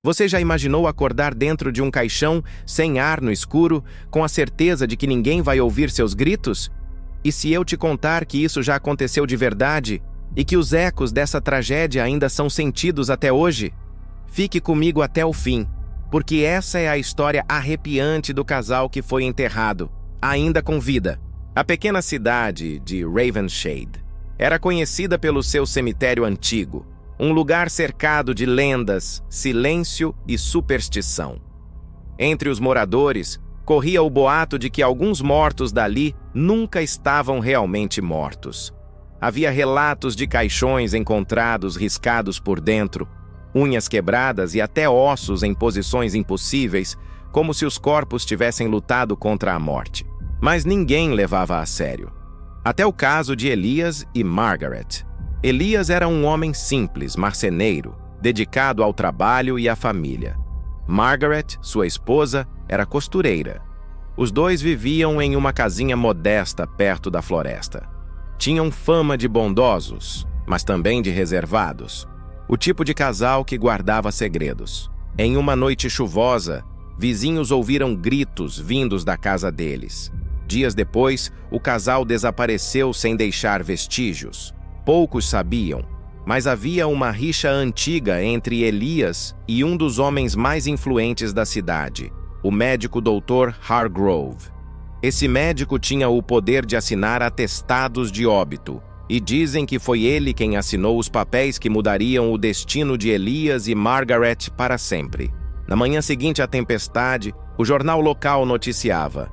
Você já imaginou acordar dentro de um caixão, sem ar no escuro, com a certeza de que ninguém vai ouvir seus gritos? E se eu te contar que isso já aconteceu de verdade e que os ecos dessa tragédia ainda são sentidos até hoje? Fique comigo até o fim, porque essa é a história arrepiante do casal que foi enterrado, ainda com vida. A pequena cidade de Ravenshade era conhecida pelo seu cemitério antigo, um lugar cercado de lendas, silêncio e superstição. Entre os moradores, corria o boato de que alguns mortos dali nunca estavam realmente mortos. Havia relatos de caixões encontrados riscados por dentro, unhas quebradas e até ossos em posições impossíveis, como se os corpos tivessem lutado contra a morte. Mas ninguém levava a sério. Até o caso de Elias e Margaret. Elias era um homem simples, marceneiro, dedicado ao trabalho e à família. Margaret, sua esposa, era costureira. Os dois viviam em uma casinha modesta perto da floresta. Tinham fama de bondosos, mas também de reservados. O tipo de casal que guardava segredos. Em uma noite chuvosa, vizinhos ouviram gritos vindos da casa deles. Dias depois, o casal desapareceu sem deixar vestígios. Poucos sabiam, mas havia uma rixa antiga entre Elias e um dos homens mais influentes da cidade, o médico Dr. Hargrove. Esse médico tinha o poder de assinar atestados de óbito, e dizem que foi ele quem assinou os papéis que mudariam o destino de Elias e Margaret para sempre. Na manhã seguinte à tempestade, o jornal local noticiava: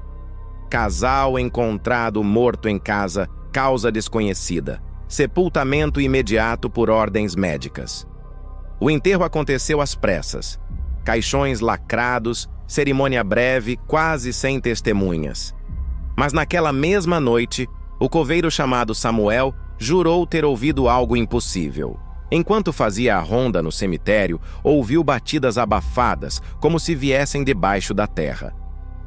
casal encontrado morto em casa, causa desconhecida. Sepultamento imediato por ordens médicas. O enterro aconteceu às pressas. Caixões lacrados, cerimônia breve, quase sem testemunhas. Mas naquela mesma noite, o coveiro chamado Samuel jurou ter ouvido algo impossível. Enquanto fazia a ronda no cemitério, ouviu batidas abafadas, como se viessem debaixo da terra.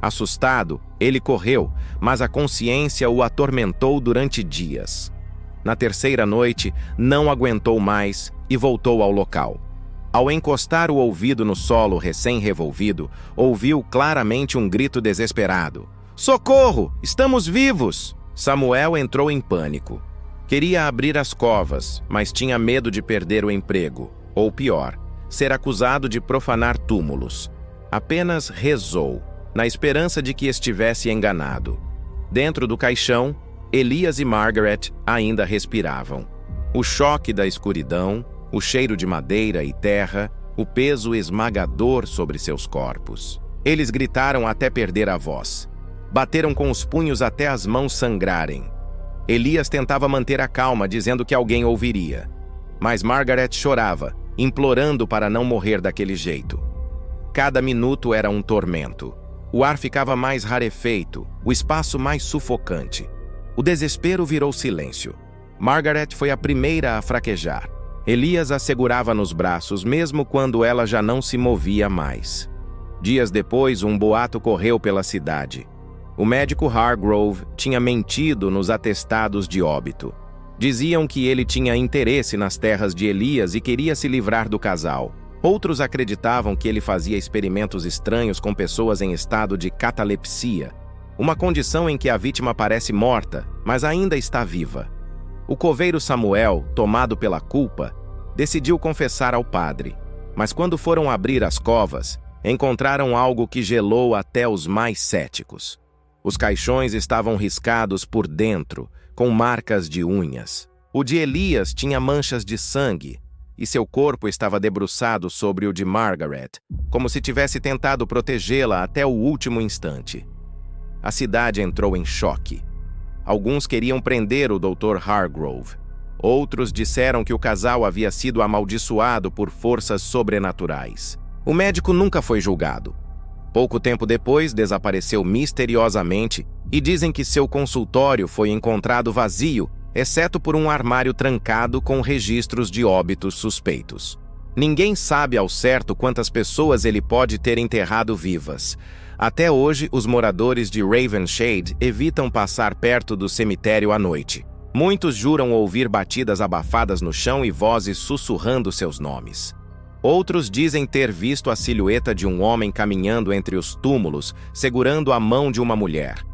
Assustado, ele correu, mas a consciência o atormentou durante dias. Na terceira noite, não aguentou mais e voltou ao local. Ao encostar o ouvido no solo recém-revolvido, ouviu claramente um grito desesperado. "Socorro! Estamos vivos!" Samuel entrou em pânico. Queria abrir as covas, mas tinha medo de perder o emprego, ou pior, ser acusado de profanar túmulos. Apenas rezou, na esperança de que estivesse enganado. Dentro do caixão, Elias e Margaret ainda respiravam. O choque da escuridão, o cheiro de madeira e terra, o peso esmagador sobre seus corpos. Eles gritaram até perder a voz. Bateram com os punhos até as mãos sangrarem. Elias tentava manter a calma, dizendo que alguém ouviria. Mas Margaret chorava, implorando para não morrer daquele jeito. Cada minuto era um tormento. O ar ficava mais rarefeito, o espaço mais sufocante. O desespero virou silêncio. Margaret foi a primeira a fraquejar. Elias a segurava nos braços, mesmo quando ela já não se movia mais. Dias depois, um boato correu pela cidade. O médico Hargrove tinha mentido nos atestados de óbito. Diziam que ele tinha interesse nas terras de Elias e queria se livrar do casal. Outros acreditavam que ele fazia experimentos estranhos com pessoas em estado de catalepsia, uma condição em que a vítima parece morta, mas ainda está viva. O coveiro Samuel, tomado pela culpa, decidiu confessar ao padre, mas quando foram abrir as covas, encontraram algo que gelou até os mais céticos. Os caixões estavam riscados por dentro, com marcas de unhas. O de Elias tinha manchas de sangue, e seu corpo estava debruçado sobre o de Margaret, como se tivesse tentado protegê-la até o último instante. A cidade entrou em choque. Alguns queriam prender o Dr. Hargrove. Outros disseram que o casal havia sido amaldiçoado por forças sobrenaturais. O médico nunca foi julgado. Pouco tempo depois, desapareceu misteriosamente e dizem que seu consultório foi encontrado vazio, exceto por um armário trancado com registros de óbitos suspeitos. Ninguém sabe ao certo quantas pessoas ele pode ter enterrado vivas. Até hoje, os moradores de Ravenshade evitam passar perto do cemitério à noite. Muitos juram ouvir batidas abafadas no chão e vozes sussurrando seus nomes. Outros dizem ter visto a silhueta de um homem caminhando entre os túmulos, segurando a mão de uma mulher.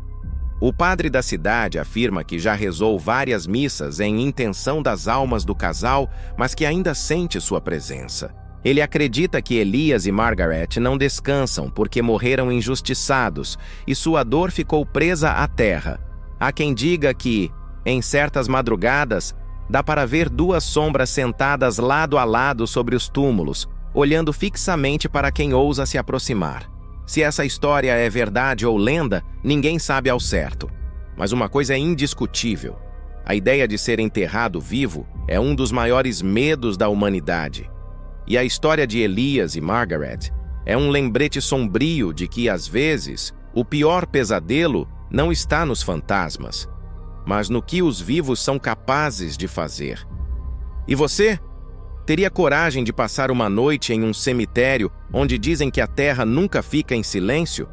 O padre da cidade afirma que já rezou várias missas em intenção das almas do casal, mas que ainda sente sua presença. Ele acredita que Elias e Margaret não descansam porque morreram injustiçados e sua dor ficou presa à terra. Há quem diga que, em certas madrugadas, dá para ver duas sombras sentadas lado a lado sobre os túmulos, olhando fixamente para quem ousa se aproximar. Se essa história é verdade ou lenda, ninguém sabe ao certo. Mas uma coisa é indiscutível. A ideia de ser enterrado vivo é um dos maiores medos da humanidade. E a história de Elias e Margaret é um lembrete sombrio de que, às vezes, o pior pesadelo não está nos fantasmas, mas no que os vivos são capazes de fazer. E você? Teria coragem de passar uma noite em um cemitério onde dizem que a terra nunca fica em silêncio?